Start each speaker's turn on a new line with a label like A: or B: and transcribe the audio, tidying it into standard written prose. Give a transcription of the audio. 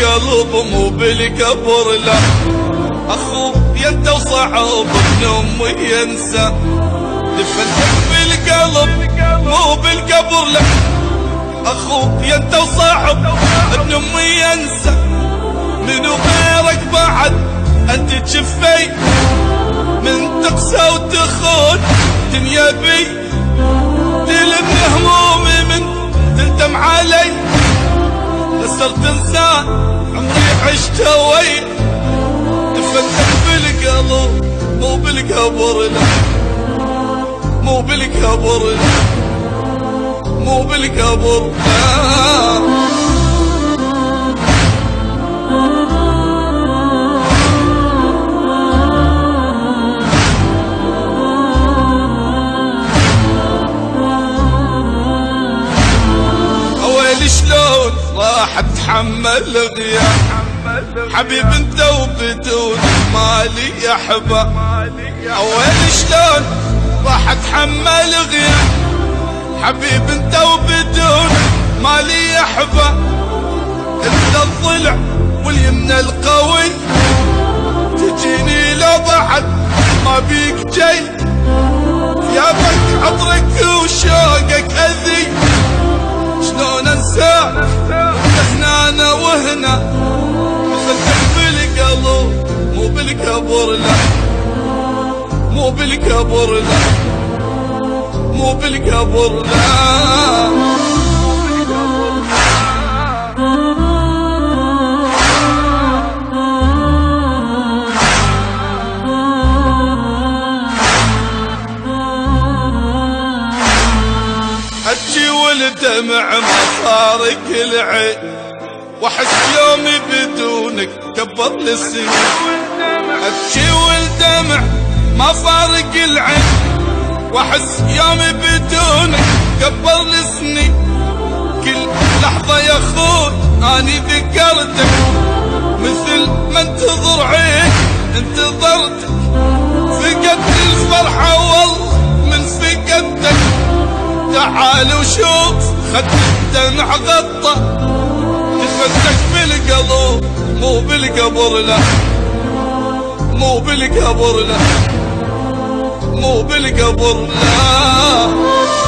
A: بالقلب مو بالكبر لا، اخوك انت وصعب ابن امي ينسى، دفنتك بالقلب مو بالقبر لا، اخوك انت وصعب ابن امي ينسى، منو غيرك بعد انت تشفي، من تقسى وتخون دنيا بي، تلم همومي من تندم علي، خسرت انسان عمري عشته وي، دفنتك بالقلب مو بالقبر لا، مو بالقبر لا، مو بالقبر لا. شلون راح اتحمل غياب حبيب انت وبدون مالي يا حبا، اويلي شلون راح اتحمل غياب حبيب انت وبدون مالي يا حبا، انت الضلع واليمنى القوي، تجيني لو بعد ما بيك جاي، ثيابك عطرك وشوقك اذي، شلون انساك هنا انا وهنا، دفنتك بالقلب مو بالكبر لا، مو بالكبر لا، مو بالكبر لا. ابكي والدمع مصارك العين، واحس يومي بدونك كبر لي السنين، ابكي والدمع ما فارق العين، واحس يومي بدونك كبر لي سنين، كل لحظة يا خوي اني ذكرتك، مثل ما انتظر عين انتظرتك، فقدت الفرحة والله من فقدتك، تعال وشوف خد الدمع غطى، دفنتك بالقلب مو بالقبر لا، مو بالقبر لا، مو بالقبر لا.